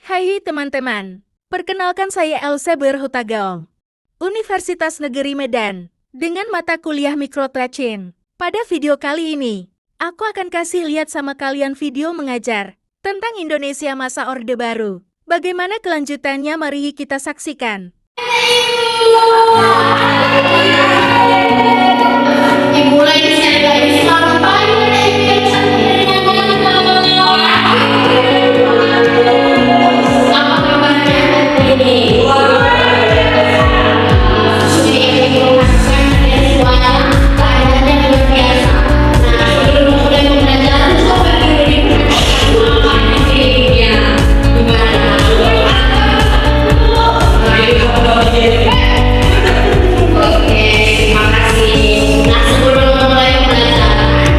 Hai teman-teman. Perkenalkan saya Elsa Berhutagaong. Universitas Negeri Medan, dengan mata kuliah Microtrading. Pada video kali ini, aku akan kasih lihat sama kalian video mengajar tentang Indonesia masa Orde Baru. Bagaimana kelanjutannya, mari kita saksikan. Dimulai dari Islam Terima kasih. Nah, sebelum mulai pelajaran,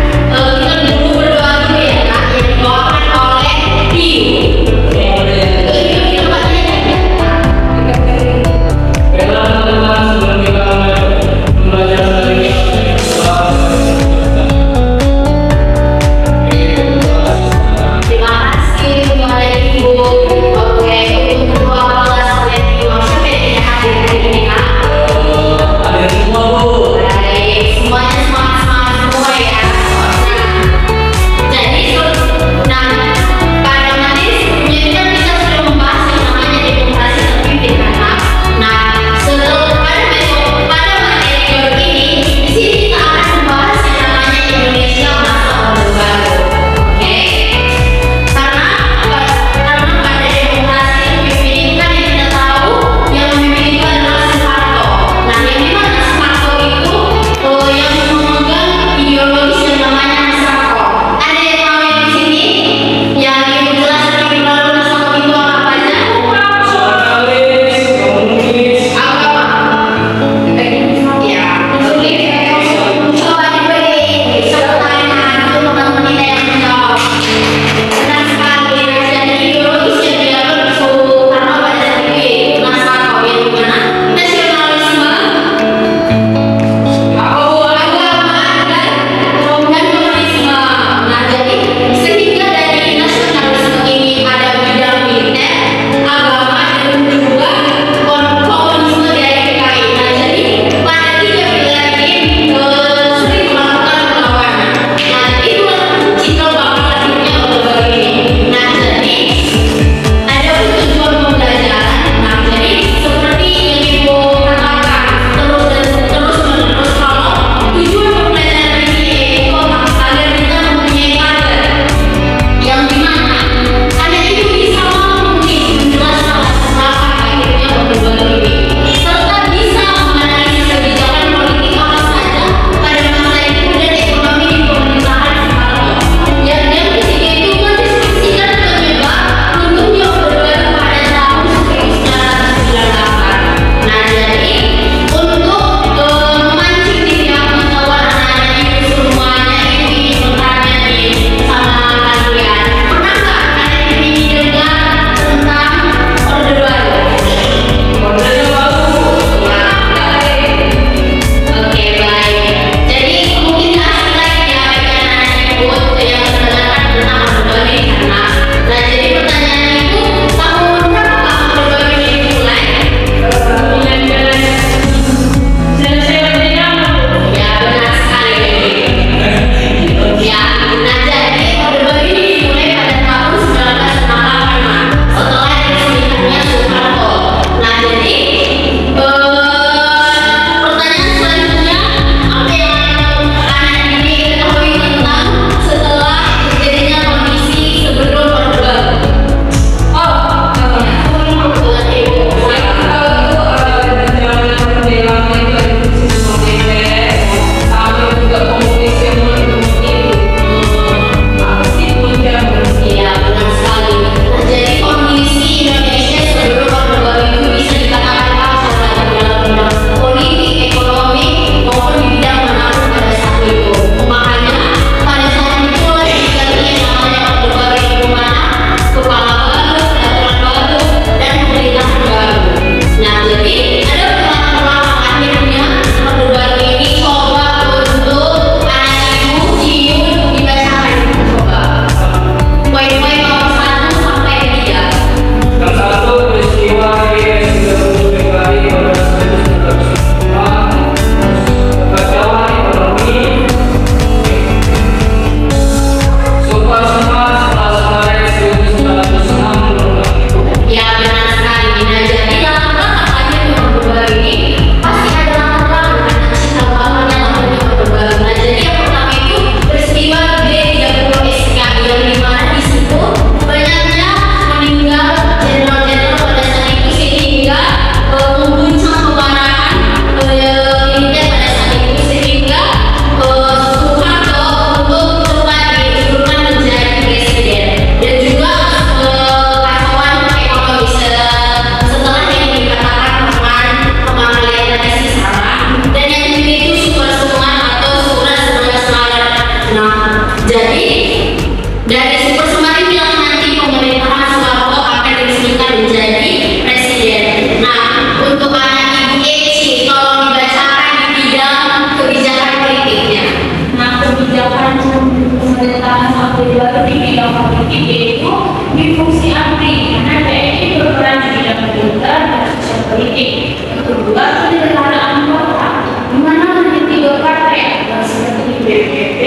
politik. Yang kedua, penyederhanaan kota, di mana hanya 3 partai yang seperti BPP,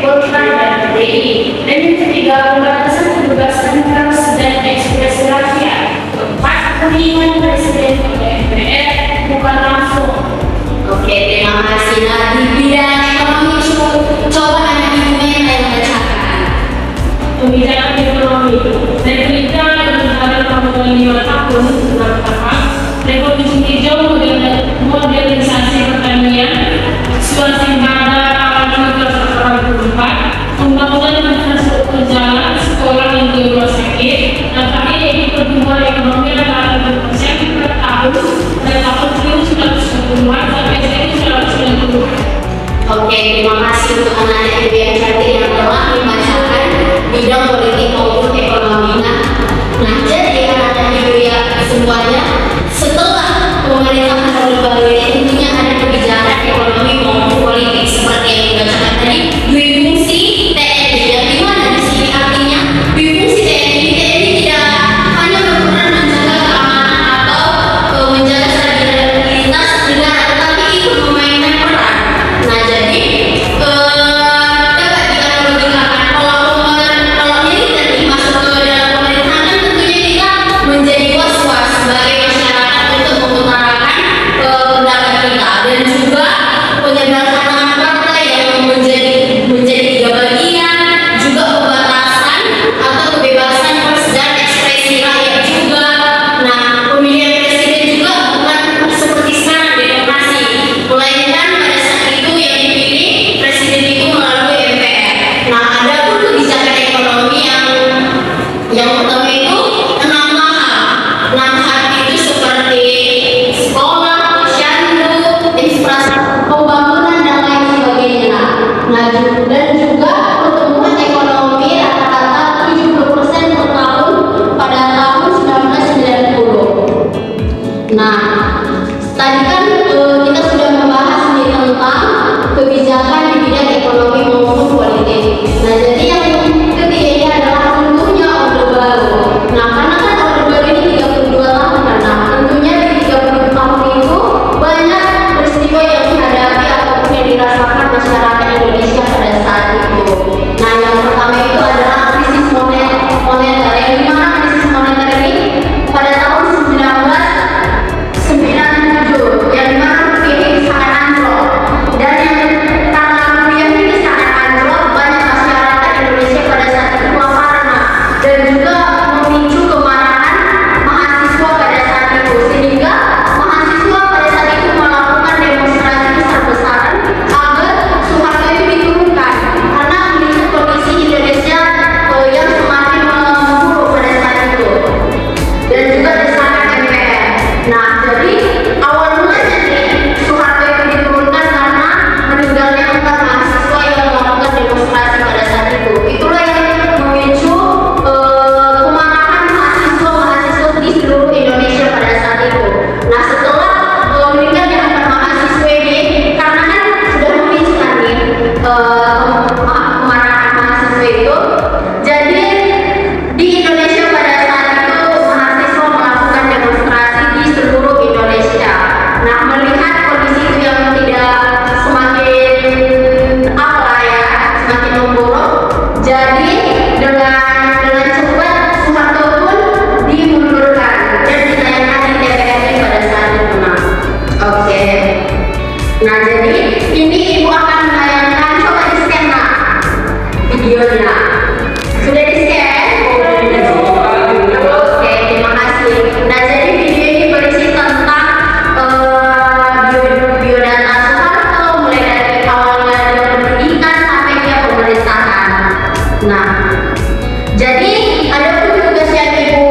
Golkar, dan PDI. Dan yang ketiga, pembatasan kebebasan pers dan ekspresi rakyat. Keempat, pemilihan presiden oleh MPR bukan langsung. Oke, terima kasih. Nah, di bidang ekonomi coba anak Ibunya yang bacakan. Kebijakan ekonomi Republika Negara Kabupaten 5 tahun pertama, Revolusi Hijau, modernisasi pertanian, swasembada awal 1944, pembangunan infrastruktur jalan, sekolah dan rumah sakit. Dan terakhir yaitu pertumbuhan ekonomi antara 2% per tahun pada tahun 1990 sampai 1990. Oke, terima kasih untuk anak-anak ibu yang cantik yang telah membacakan bidang politik maupun ekonomi. Nah, jadi anak-anak ibu yang semuanya, setelah pemerintahan Orde Baru ini tentunya ada kebijakan ekonomi maupun politik seperti yang dibacakan tadi, dui fungsi TNI. Yang dimana di sini artinya dui fungsi TNI tidak hanya berperan menjaga keamanan atau menjaga stabilitas negara, tetapi ikut memainkan peran. Nah, jadi dapat dianalogikan kalau militer masuk ke dalam pemerintahan, kan tentunya kita menjadi was-was sebagai masyarakat untuk mengutarakan pendapat kita, dan juga penyederhanaan partai yang menjadi 3 bagian, juga pembatasan atau kebebasan pers dan ekspresi rakyat juga. Nah, pemilihan presiden juga bukan seperti sekarang demokrasi, melainkan pada saat itu yang dipilih presiden itu melalui MPR. Nah, ada pun kebijakan ekonomi yang pertama itu 6 hal. 6 hal itu seperti sekolah, posyandu, infrastruktur, pembangunan dan lain sebagainya. Nah, dan juga pertumbuhan ekonomi rata-rata 70% per tahun pada tahun 1990. Nah, tadi kan kita sudah membahas nih tentang kebijakan di bidang ekonomi maupun politik. Nah, jadi yang ketiga ini adalah tentunya Orde Baru. Nah, karena kan Orde Baru ini 32 tahun kan. Nah, tentunya di 30 tahun itu banyak peristiwa yang dihadapi ataupun yang dirasakan masyarakat Indonesia pada saat itu. Nah, yang pertama itu adalah krisis moneter, yang dimana krisis moneter ini pada tahun 1997, yang dimana rupiah ini sangat anjlok. Dan yang karena rupiah ini sangat anjlok, banyak masyarakat Indonesia pada saat itu kelaparan dan juga memicu kemarahan mahasiswa pada saat itu, sehingga mahasiswa pada saat itu melakukan demonstrasi besar-besaran agar Soeharto itu diturunkan karena melihat kondisi Indonesia yang semakin memburuk pada saat itu, dan juga desakan MPR. Nah, jadi awal mulanya nih Soeharto itu diturunkan karena meninggalnya 4 mahasiswa yang melakukan demonstrasi pada saat itu. Itulah yang memicu kemarahan mahasiswa di seluruh Indonesia pada saat itu. Nah, setelah meninggalnya 4 mahasiswa ini, karena kan sudah memicu kan nih kemarahan mahasiswa itu, jadi di Indonesia pada saat itu mahasiswa melakukan demonstrasi di seluruh Indonesia. Nah, melihat kondisi itu yang tidak semakin semakin memburuk, jadi dengan cepat Soeharto pun dimundurkan dan ditayangkan di TVRI pada saat itu. Oke. Nah, jadi ini ibu akan menayangkan, coba di-scan videonya. Sudah di-scan? Oke, terima kasih. Nah, jadi video ini berisi tentang biodata Soeharto, mulai dari awalnya dia pendidikan sampai dia pemerintahan. Nah, jadi ada pun tugas yang ibu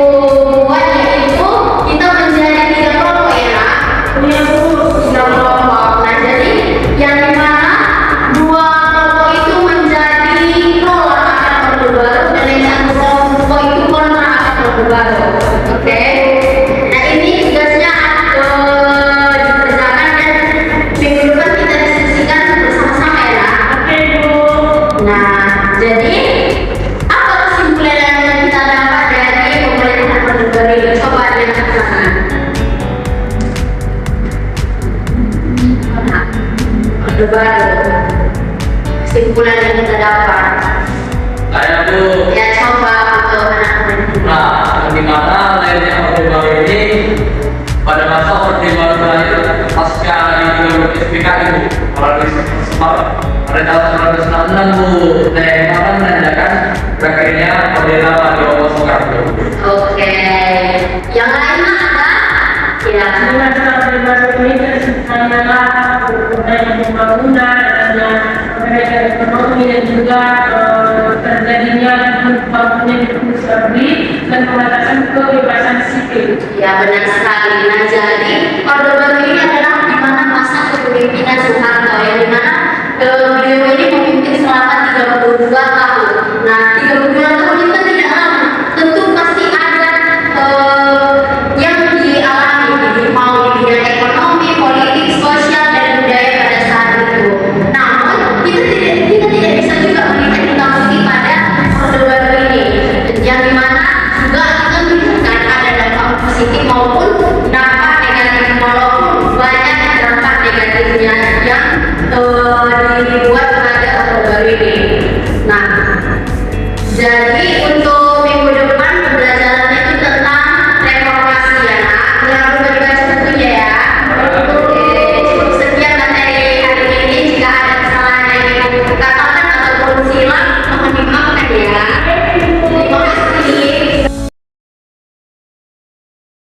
buat, yaitu kita menjadi 3 kelompok ya, punya guru 3 kelompok. Nah, jadi yang dimana 2 kelompok itu menjadi pro akan Orde Baru dan yang 1 kelompok itu kontra akan Orde Baru. Oke. Nah, ini tugasnya dikerjakan dan minggu depan kita diskusikan bersama-sama ya. Oke, Bu. Nah, jadi apa kesimpulan yang kita dapat dari pemerintahan Orde Baru ini? Coba lihat ke sana. baru. Kesimpulan yang kita dapat. Saya tuh, Ya coba untuk anak-anak. nah, gimana lahirnya Orde Baru ini pada masa Orde Baru lahir pasca ideologi PKI pada tahun 1966 Bu, tema kan menandakan berakhirnya Orde Lama di bawah Soekarno. Oke, yang lain ada? Ya, Dengan Orde Baru ini adalah budaya pembangunan dan perbaikan ekonomi dan juga terjadinya pembangunan industri dan pembatasan kebebasan sipil. ya benar sekali. Nah, jadi Orde Baru ini adalah di mana masa kepemimpinan Soeharto, yang di mana beliau ini memimpin selama 32 tahun.